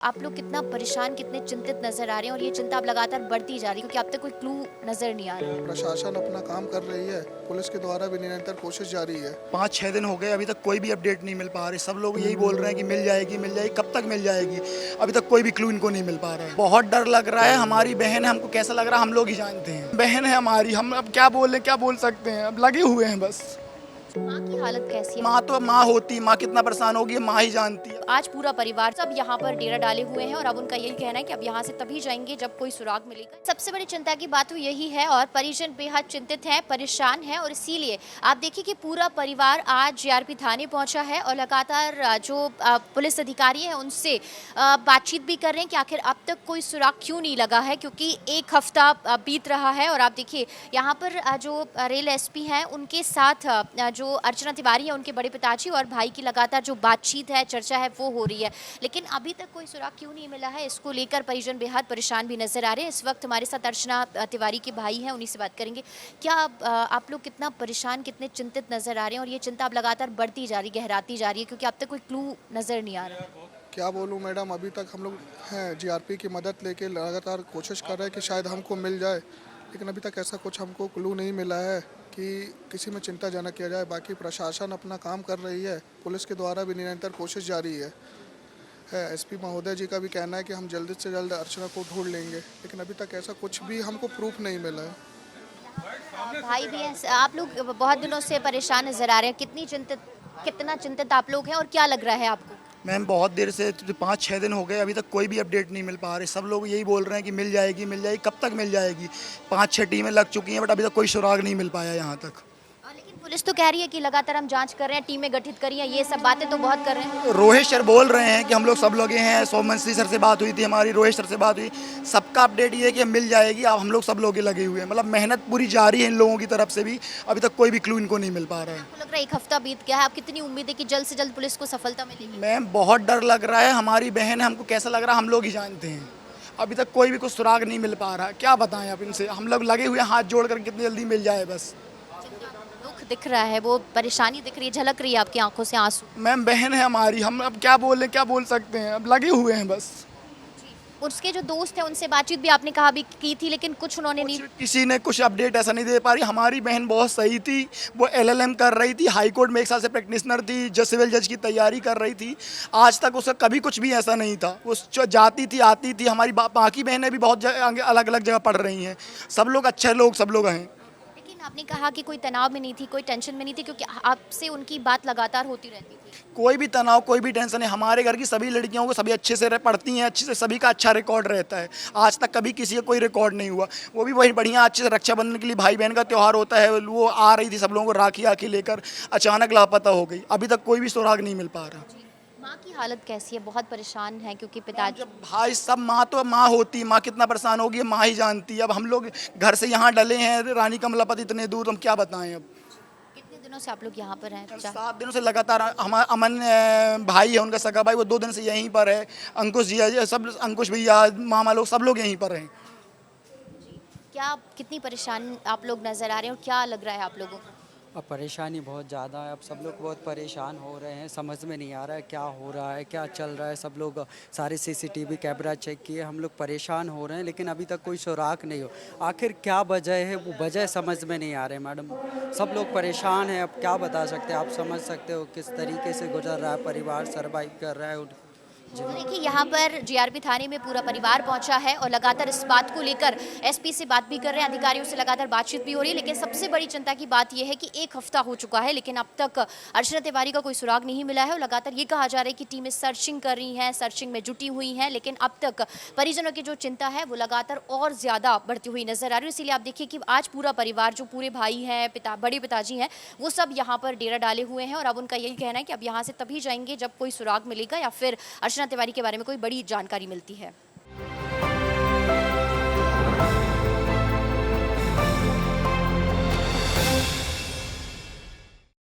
आप लोग कितना परेशान, कितने चिंतित नज़र आ रहे हैं और ये चिंता अब लगातार बढ़ती जा रही है क्योंकि अब तक कोई क्लू नज़र नहीं आ रहा। प्रशासन अपना काम कर रही है, पुलिस के द्वारा भी निरंतर कोशिश जारी है। 5-6 दिन हो गए, अभी तक कोई भी अपडेट नहीं मिल पा रही। सब लोग यही बोल रहे हैं कि मिल जाएगी मिल जाएगी, कब तक मिल जाएगी। अभी तक कोई भी क्लू इनको नहीं मिल पा रहा है। बहुत डर लग रहा है। हमारी बहन है, हमको कैसा लग रहा है हम लोग ही जानते हैं। बहन है हमारी, हम अब क्या बोल सकते हैं। अब लगे हुए हैं बस। माँ की हालत कैसी है? माँ तो माँ होती, माँ कितना परेशान होगी माँ ही जानती है। आज पूरा परिवार सब यहाँ पर डेरा डाले हुए हैं और अब उनका यही कहना है कि अब यहाँ से तभी जाएंगे जब कोई सुराग मिलेगा। सबसे बड़ी चिंता की बात तो यही है और परिजन बेहद चिंतित हैं, परेशान हैं और इसीलिए आप देखिए कि पूरा परिवार आज जीआरपी थाने पहुंचा है और लगातार जो पुलिस अधिकारी हैं उनसे बातचीत भी कर रहे हैं कि आखिर अब तक कोई सुराग क्यों नहीं लगा है, क्योंकि एक हफ्ता बीत रहा है। और आप देखिए यहाँ पर जो रेल एसपी हैं उनके साथ जो अर्चना तिवारी है, उनके बड़े पिताजी और भाई की लगातार जो बातचीत है, चर्चा है, वो हो रही है। लेकिन अभी तक कोई सुराग क्यों नहीं मिला है, इसको लेकर परिजन बेहद परेशान भी नजर आ रहे हैं। इस वक्त हमारे साथ अर्चना तिवारी के भाई हैं, उन्हीं से बात करेंगे। क्या आप लोग कितना परेशान, कितने चिंतित नजर आ रहे हैं और ये चिंता अब लगातार बढ़ती जा रही, गहराती जा रही है क्योंकि अब तक कोई क्लू नजर नहीं आ रहा। क्या बोलूं मैडम, अभी तक हम लोग हैं जीआरपी की मदद लेके लगातार कोशिश कर रहे हैं कि शायद हमको मिल जाए, लेकिन अभी तक ऐसा कुछ हमको क्लू नहीं मिला है कि किसी में चिंताजनक किया जाए। बाकी प्रशासन अपना काम कर रही है, पुलिस के द्वारा भी निरंतर कोशिश जारी है। एसपी महोदय जी का भी कहना है कि हम जल्द से जल्द अर्चना को ढूंढ लेंगे, लेकिन अभी तक ऐसा कुछ भी हमको प्रूफ नहीं मिला है। भाई भी हैं, आप लोग बहुत दिनों से परेशान नजर आ रहे हैं। कितना चिंतित आप लोग हैं और क्या लग रहा है आपको? मैम बहुत देर से 5-6 दिन हो गए, अभी तक कोई भी अपडेट नहीं मिल पा रही। सब लोग यही बोल रहे हैं कि मिल जाएगी मिल जाएगी, कब तक मिल जाएगी। 5-6 टीमें लग चुकी हैं बट अभी तक कोई सुराग नहीं मिल पाया यहाँ तक। लेकिन पुलिस तो कह रही है कि लगातार हम जांच कर रहे हैं, टीमें गठित करी हैं, ये सब बातें तो बहुत कर रहे हैं। रोहित सर बोल रहे हैं कि हम लोग सब लोग हैं। सोमवंशी सर से बात हुई थी हमारी, रोहित सर से बात हुई। सबका अपडेट ये है कि मिल जाएगी। अब हम लोग सब लोग लगे हुए हैं, मतलब मेहनत पूरी जारी है इन लोगों की तरफ से भी। अभी तक कोई भी क्लू इनको नहीं मिल पा रहा है। आपको लग रहा है एक हफ्ता बीत गया है, आप कितनी उम्मीद है कि जल्द से जल्द पुलिस को सफलता मिलेगी? मैम बहुत डर लग रहा है। हमारी बहन है, हमको कैसा लग रहा है हम लोग ही जानते हैं। अभी तक कोई भी कुछ सुराग नहीं मिल पा रहा। क्या बताएं अब इनसे। हम लोग लगे हुए हैं हाथ जोड़ कर, कितनी जल्दी मिल जाए बस। दुख दिख रहा है, वो परेशानी दिख रही है, झलक रही है आपकी आंखों से आंसू। मैम बहन है हमारी, हम अब क्या बोल सकते हैं। अब लगे हुए हैं बस। उसके जो दोस्त हैं उनसे बातचीत भी आपने कहा भी की थी, लेकिन कुछ उन्होंने नहीं। किसी ने कुछ अपडेट ऐसा नहीं दे पा रही। हमारी बहन बहुत सही थी, वो एलएलएम कर रही थी, हाई कोर्ट में 1 साल से प्रैक्टिशनर थी, सिविल जज की तैयारी कर रही थी। आज तक उसका कभी कुछ भी ऐसा नहीं था। वो जाती थी आती थी। हमारी बाकी बहनें भी बहुत अलग अलग जगह पढ़ रही हैं। सब लोग अच्छे लोग सब लोग हैं। लेकिन आपने कहा कि कोई तनाव में नहीं थी, कोई टेंशन में नहीं थी, क्योंकि आपसे उनकी बात लगातार होती रहती थी। कोई भी तनाव कोई भी टेंशन है। हमारे घर की सभी लड़कियों को सभी अच्छे से पढ़ती हैं, अच्छे से सभी का अच्छा रिकॉर्ड रहता है। आज तक कभी किसी का कोई रिकॉर्ड नहीं हुआ। वो भी वही बढ़िया अच्छे से। रक्षाबंधन के लिए भाई बहन का त्यौहार होता है, वो आ रही थी सब लोगों को राखी आखी लेकर, अचानक लापता हो गई। अभी तक कोई भी सुराग नहीं मिल पा रहा। माँ की हालत कैसी है? बहुत परेशान है क्योंकि पिताजी। जब भाई सब माँ तो माँ होती, माँ कितना परेशान होगी माँ ही जानती है। अब हम लोग घर से यहाँ डले हैं, रानी कमलापति इतने दूर, हम क्या बताएं। अब कितने दिनों से आप लोग यहाँ पर हैं? 7 दिनों से लगातार। हमारा अमन भाई है, उनका सगा भाई, वो 2 दिन से यहीं पर है। अंकुश जी सब, अंकुश भैया, मामा लोग, सब लोग यहीं पर हैं। क्या कितनी परेशान आप लोग नजर आ रहे हैं और क्या लग रहा है आप लोगों को? अब परेशानी बहुत ज़्यादा है। अब सब लोग बहुत परेशान हो रहे हैं। समझ में नहीं आ रहा है क्या हो रहा है, क्या चल रहा है। सब लोग सारे सीसीटीवी कैमरा चेक किए, हम लोग परेशान हो रहे हैं, लेकिन अभी तक कोई सुराग नहीं हो। आखिर क्या वजह है, वो वजह समझ में नहीं आ रहे मैडम। सब लोग परेशान हैं। अब क्या बता सकते हैं, आप समझ सकते हो किस तरीके से गुजर रहा है परिवार, सर्वाइव कर रहा है। तो देखिए यहाँ पर जीआरपी थाने में पूरा परिवार पहुंचा है और लगातार इस बात को लेकर एसपी से बात भी कर रहे हैं, अधिकारियों से लगातार बातचीत भी हो रही है। लेकिन सबसे बड़ी चिंता की बात यह है कि 1 हफ्ता हो चुका है लेकिन अब तक अर्चना तिवारी का कोई सुराग नहीं मिला है और लगातार ये कहा जा रहा है कि टीमें सर्चिंग कर रही हैं, सर्चिंग में जुटी हुई हैं, लेकिन अब तक परिजनों की जो चिंता है वो लगातार और ज़्यादा बढ़ती हुई नजर आ रही है। इसीलिए आप देखिए कि आज पूरा परिवार, जो पूरे भाई हैं, बड़े पिताजी हैं, वो सब यहाँ पर डेरा डाले हुए हैं और अब उनका यही कहना है कि अब यहाँ से तभी जाएंगे जब कोई सुराग मिलेगा या फिर अर्चना तिवारी के बारे में कोई बड़ी जानकारी मिलती है।